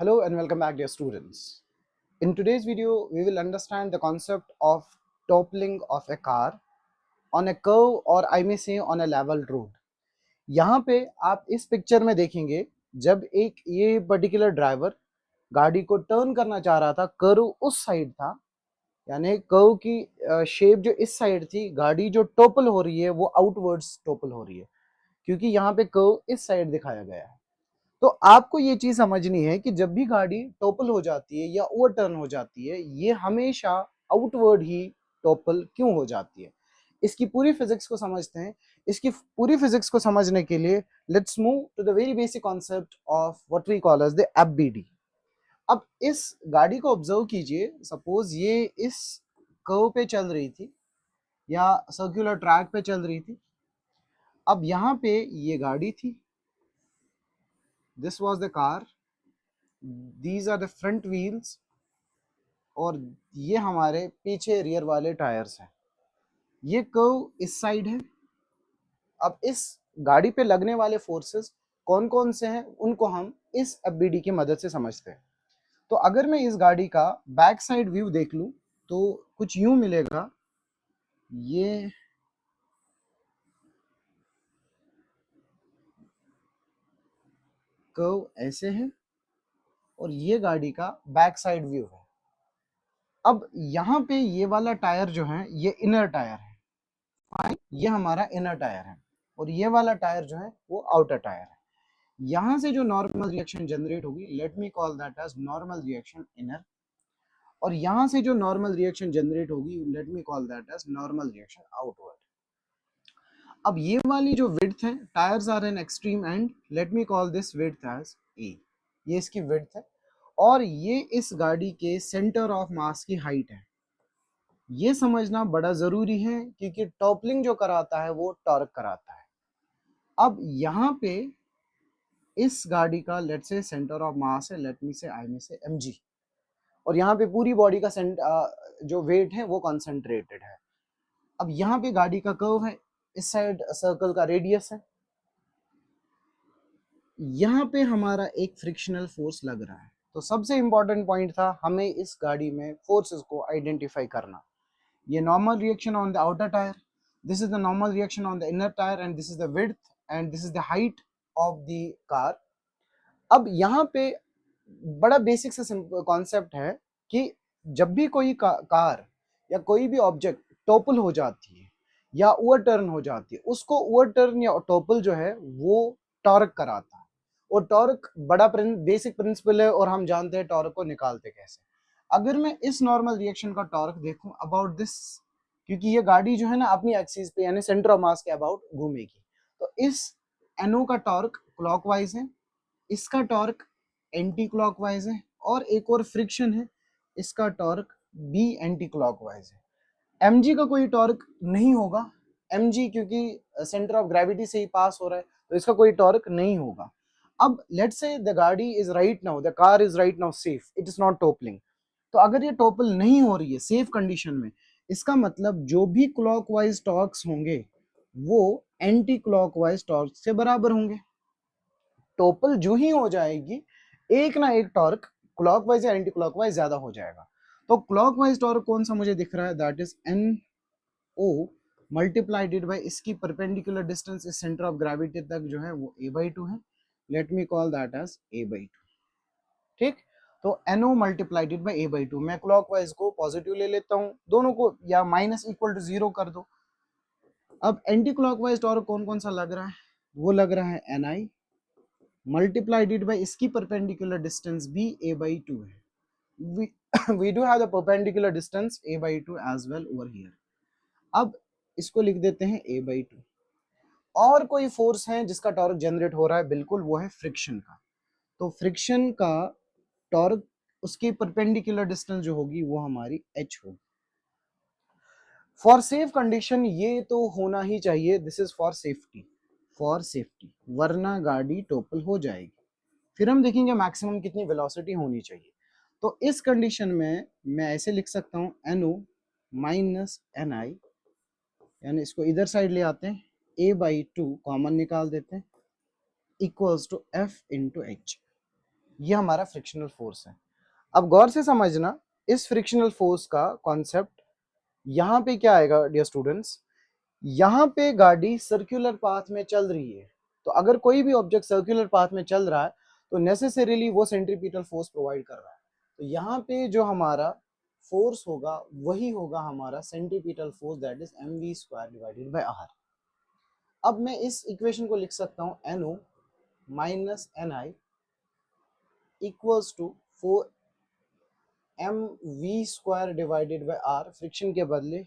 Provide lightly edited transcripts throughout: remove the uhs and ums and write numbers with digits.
Hello and welcome back, dear students. In today's video, we will understand the concept of toppling of a car on a curve or I may say on a level road. यहाँ पे आप इस picture में देखेंगे जब एक ये particular driver गाड़ी को टर्न करना चाह रहा था, कर्व उस साइड था, यानी कर्व की शेप जो इस साइड थी, गाड़ी जो टोपल हो रही है वो आउटवर्ड्स टोपल हो रही है क्योंकि यहाँ पे कर्व इस साइड दिखाया गया है। तो आपको ये चीज समझनी है कि जब भी गाड़ी टॉपल हो जाती है या ओवरटर्न हो जाती है, ये हमेशा आउटवर्ड ही टॉपल क्यों हो जाती है, इसकी पूरी फिजिक्स को समझते हैं। इसकी पूरी फिजिक्स को समझने के लिए let's move to the very basic concept of what we call as the FBD. अब इस गाड़ी को ऑब्जर्व कीजिए, सपोज ये इस कर्व पे चल रही थी या सर्कुलर ट्रैक पे चल रही थी। अब यहाँ पे ये गाड़ी थी, this was the car, these are the front wheels और ये हमारे पीछे रियर वाले टायर्स हैं। ये कर्व इस साइड है। अब इस गाड़ी पे लगने वाले फोर्सेस कौन कौन से हैं उनको हम इस एफबीडी की मदद से समझते हैं। तो अगर मैं इस गाड़ी का बैक साइड व्यू देख लूं तो कुछ यूं मिलेगा, ये कर्व ऐसे है और ये गाड़ी का बैक साइड व्यू है। अब यहाँ पे ये वाला टायर जो है ये इनर टायर है, फाइन, ये हमारा इनर टायर है और ये वाला टायर जो है वो आउटर टायर है। यहां से जो नॉर्मल रिएक्शन जनरेट होगी, let me call that as normal reaction inner, और यहां से जो नॉर्मल रिएक्शन जनरेट होगी, let me call that as normal reaction outward. अब ये वाली जो विड्थ है, tyres are in extreme end, let me call this width as A, ये इसकी विड्थ है और ये इस गाड़ी के सेंटर ऑफ मास की हाइट है। ये समझना बड़ा जरूरी है क्योंकि टॉपलिंग जो कराता है वो टॉर्क कराता है। अब यहाँ पे इस गाड़ी का लेट से सेंटर ऑफ मास है, लेट मी से आई में से mg, और यहाँ पे पूरी बॉडी का जो वेट है वो कॉन्सेंट्रेटेड है। अब यहाँ पे गाड़ी का कर्व है, इस साइड सर्कल का रेडियस है, यहाँ पे हमारा एक फ्रिक्शनल फोर्स लग रहा है। तो सबसे इंपॉर्टेंट पॉइंट था हमें इस गाड़ी में फोर्सेस को आइडेंटिफाई करना। ये normal reaction on the outer tyre, this is the normal reaction on the inner tyre and this is the width and this is the height of the car. अब यहाँ पे बड़ा बेसिक सा concept है कि जब भी कोई कार या कोई भी ऑब्जेक्ट टॉपल हो जाती है या ओवरटर्न हो जाती है, उसको ओवरटर्न या टॉपल जो है वो टॉर्क कराता है। और टॉर्क बड़ा बेसिक प्रिंसिपल है और हम जानते हैं टॉर्क को निकालते कैसे। अगर मैं इस नॉर्मल रिएक्शन का टॉर्क देखूं अबाउट दिस, क्योंकि ये गाड़ी जो है ना अपनी एक्सिस पे यानी सेंटर ऑफ मास के अबाउट घूमेगी, तो इस एनओ का टॉर्क क्लॉकवाइज है, इसका टॉर्क एंटी क्लॉकवाइज है, और एक और फ्रिक्शन है, इसका टॉर्क बी एंटी क्लॉकवाइज है। mg का कोई टॉर्क नहीं होगा, mg क्योंकि सेंटर ऑफ ग्रेविटी से ही पास हो रहा है तो इसका कोई टॉर्क नहीं होगा। अब लेट्स से द गाड़ी is right now, the car is right now safe, it is not toppling. तो अगर ये टॉपल नहीं हो रही है सेफ कंडीशन में, इसका मतलब जो भी क्लॉकवाइज टॉर्क्स होंगे वो एंटी क्लॉकवाइज टॉर्क से बराबर होंगे। टॉपल जो ही हो जाएगी, एक ना एक टॉर्क क्लॉकवाइज या एंटी क्लॉकवाइज ज्यादा हो जाएगा। तो क्लॉकवाइज टॉर्क कौन सा मुझे दिख रहा है, that is N O multiplied by इसकी परपेंडिकुलर डिस्टेंस इस सेंटर ऑफ ग्रेविटी तक जो है वो a/2 है, let me call that as a/2। ठीक, तो NO मल्टीप्लाइडेड बाय a/2, मैं क्लॉकवाइज को पॉजिटिव ले लेता हूं, दोनों को या माइनस इक्वल टू 0 कर दो। अब एंटी क्लॉकवाइज टॉर्क कौन कौन सा लग रहा है, वो लग रहा है Ni मल्टीप्लाइडेड बाय इसकी परपेंडिकुलर डिस्टेंस भी a/2 है। we, we do have the perpendicular distance a/2 as well over here। अब इसको लिख देते हैं a/2। और कोई फोर्स है जिसका टॉर्क जनरेट हो रहा है, बिल्कुल, वो है फ्रिक्शन का। तो फ्रिक्शन का टॉर्क उसकी परपेंडिकुलर डिस्टेंस जो होगी वो हमारी h होगी। फॉर सेफ कंडीशन ये तो होना ही चाहिए, this is for safety, for safety, वरना गाड़ी टोपल हो जाएगी। फिर हम देखेंगे मैक्सिमम कितनी वेलोसिटी होनी चाहिए। तो इस कंडीशन में मैं ऐसे लिख सकता हूं NO माइनस NI, यानी इसको इधर साइड ले आते हैं, a/2 कॉमन निकाल देते हैं, equals to F into H। ये हमारा फ्रिक्शनल फोर्स है। अब गौर से समझना, इस फ्रिक्शनल फोर्स का कॉन्सेप्ट यहाँ पे क्या आएगा डियर स्टूडेंट्स, यहाँ पे गाड़ी सर्कुलर पाथ में चल रही है, तो अगर कोई भी ऑब्जेक्ट सर्कुलर पाथ में चल रहा है तो नेसेसरीली वो सेंट्रीपिटल फोर्स प्रोवाइड कर रहा है। तो यहाँ पे जो हमारा फोर्स होगा वही होगा हमारा centripetal force, that is mv² divided by r। अब मैं इस इक्वेशन को लिख सकता हूँ NO minus NI equals to 4mv² divided by r, friction के बदले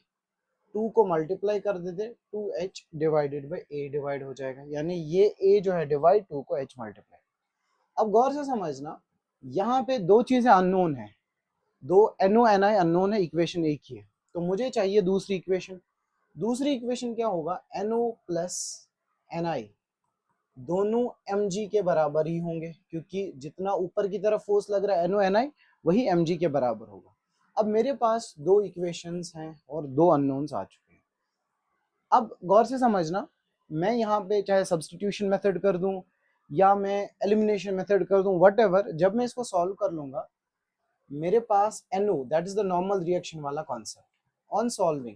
2 को मल्टीप्लाई कर देते, 2h divided by a divide हो जाएगा, यानी ये a जो है डिवाइड 2 को h मल्टीप्लाई। अब गौर से समझना, यहाँ पे दो चीजें अननोन है, दो NO NI अननोन है, इक्वेशन एक ही है, तो मुझे चाहिए दूसरी इक्वेशन। दूसरी इक्वेशन क्या होगा, NO प्लस NI दोनों mg के बराबर ही होंगे, क्योंकि जितना ऊपर की तरफ फोर्स लग रहा है NO NI वही mg के बराबर होगा। अब मेरे पास दो इक्वेशंस हैं और दो अननोन्स आ चुके हैं। अब गौर से समझना, मैं यहाँ पे चाहे सब्स्टिट्यूशन मेथड कर दूं या मैं एलिमिनेशन मेथड कर दूं, व्हाटएवर, जब मैं इसको सॉल्व कर लूंगा मेरे पास NO that is the normal reaction वाला कॉन्सेप्ट, ऑन सॉल्विंग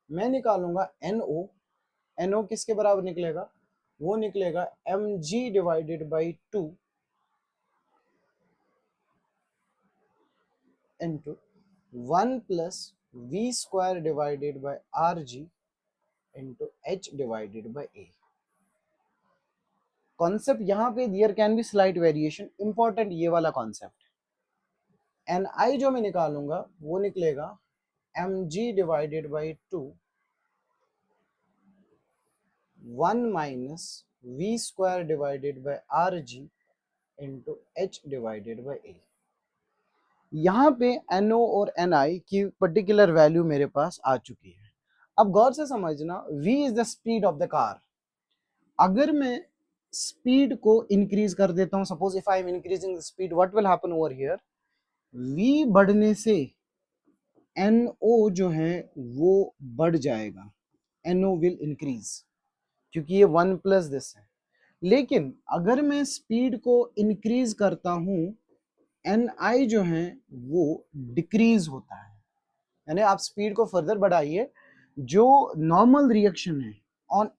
मैं निकालूंगा NO। NO किसके बराबर निकलेगा, वो निकलेगा mg divided by 2 into 1 plus v² divided by rg into h divided by a। Concept यहाँ पे there can be slight variation, important ये वाला कॉन्सेप्ट। ni जो मैं निकालूंगा वो निकलेगा mg divided by 2 1 minus v² divided by rg into h divided by a। यहाँ पे NO और NI की पर्टिकुलर वैल्यू मेरे पास आ चुकी है। अब गौर से समझना, v is the speed of the car. अगर मैं स्पीड को इंक्रीज कर देता हूं, suppose if I am increasing the speed, what will happen over here, v बढ़ने से NO जो है वो बढ़ जाएगा, NO विल इंक्रीज, क्योंकि ये 1 प्लस दिस है। लेकिन अगर मैं स्पीड को इंक्रीज करता हूं, NI जो है वो डिक्रीज होता है, यानी आप स्पीड को फर्दर बढ़ाइए, जो नॉर्मल रिएक्शन है ऑन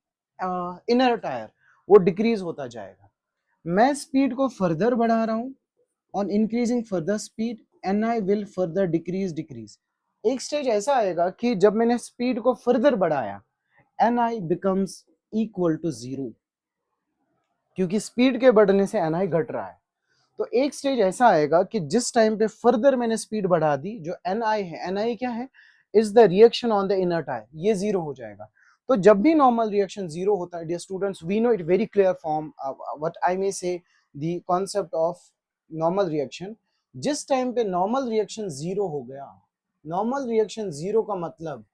इनर टायर वो डिक्रीज होता जाएगा। मैं स्पीड को फर्दर बढ़ा रहा हूं, on increasing further speed NI will further decrease. एक स्टेज ऐसा आएगा कि जब मैंने स्पीड को फर्दर बढ़ाया NI बिकम्स इक्वल टू 0, क्योंकि स्पीड के बढ़ने से NI घट रहा है। तो एक स्टेज ऐसा आएगा कि जिस टाइम पे फर्दर मैंने स्पीड बढ़ा दी, जो NI है, NI क्या है, is the reaction on the inner tyre, ये 0 हो जाएगा। तो जब भी नॉर्मल रिएक्शन 0 होता है dear students, we know it very clear form, what I may say the concept of normal reaction. जिस टाइम पे नॉर्मल रिएक्शन 0 हो गया, नॉर्मल रिएक्शन 0 का मतलब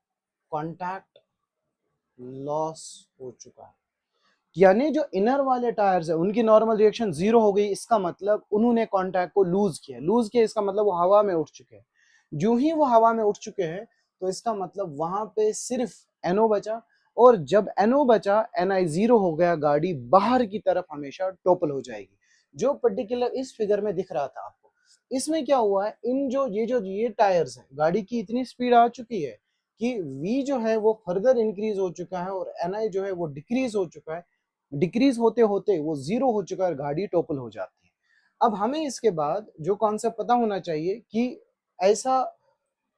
कॉन्टैक्ट लॉस हो चुका है, यानी जो इनर वाले टायर्स है उनकी नॉर्मल रिएक्शन 0 हो गई, इसका मतलब उन्होंने कांटेक्ट को लूज किया, इसका मतलब वो हवा में उठ चुके हैं। जो ही वो हवा में उठ चुके हैं तो इसका मतलब वहां पे सिर्फ NO बचा, और जब NO बचा NI 0 हो गया, गाड़ी बाहर की तरफ हमेशा टोपल हो जाएगी, जो पर्टिकुलर इस फिगर में दिख रहा था आपको। इसमें क्या हुआ है, इन जो ये टायर्स है, गाड़ी की इतनी स्पीड आ चुकी है कि V जो है वो फर्दर इंक्रीज हो चुका है और NI जो है वो डिक्रीज हो चुका है, डिक्रीज होते होते वो 0 हो चुका है, गाड़ी टोपल हो जाती है। अब हमें इसके बाद जो कॉन्सेप्ट पता होना चाहिए कि ऐसा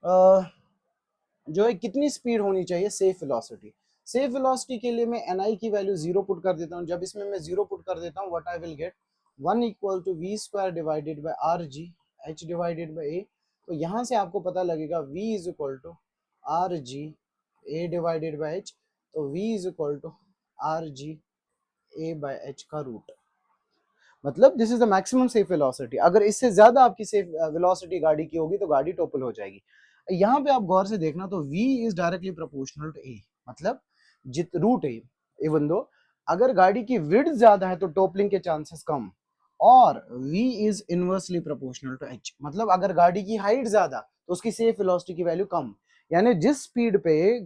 जो है कितनी स्पीड होनी चाहिए सेफ वेलोसिटी। सेफ वेलोसिटी के लिए मैं NI की वैल्यू 0 पुट कर देता हूँ। जब इसमें मैं 0 पुट कर देता हूँ, what I will get 1 equal to v² divided by rg h divided by a। तो यहाँ से आपको पता लगेगा v is equal to rg a divided by h, तो v is equal to rg a by h का root, मतलब this is the maximum safe velocity. अगर इससे ज्यादा आपकी सेफ वेलोसिटी गाड़ी की होगी तो गाड़ी टोपल हो जाएगी। यहाँ पे आप गौर से देखना, तो v is directly proportional to a, मतलब जित रूट a, इवन दो अगर गाड़ी की विड्थ ज्यादा है तो टोपलिंग के चांसेस कम, और v is inversely proportional to h, मतलब अगर गाड़ी की हाइट ज्यादा तो उसकी सेफ वेलोसिटी की वैल्यू कम, यानी जिस स्पीड पे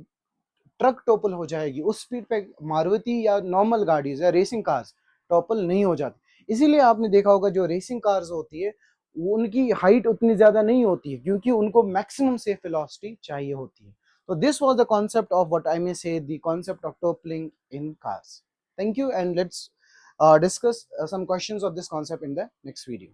ट्रक टोपल हो जाएगी उस स्पीड पे मारुति या नॉर्मल गाड़ीज या रेसिंग कार्स टोपल नहीं हो जाती। इसीलिए आपने देखा होगा जो रेसिंग कार्स होती है वो उनकी हाइट उतनी ज्यादा नहीं होती है, क्योंकि उनको मैक्सिमम सेफ वेलोसिटी चाहिए होती है. तो this was the concept of what I may say the concept of toppling in cars. Thank you, and let's discuss some questions of this concept in the next video.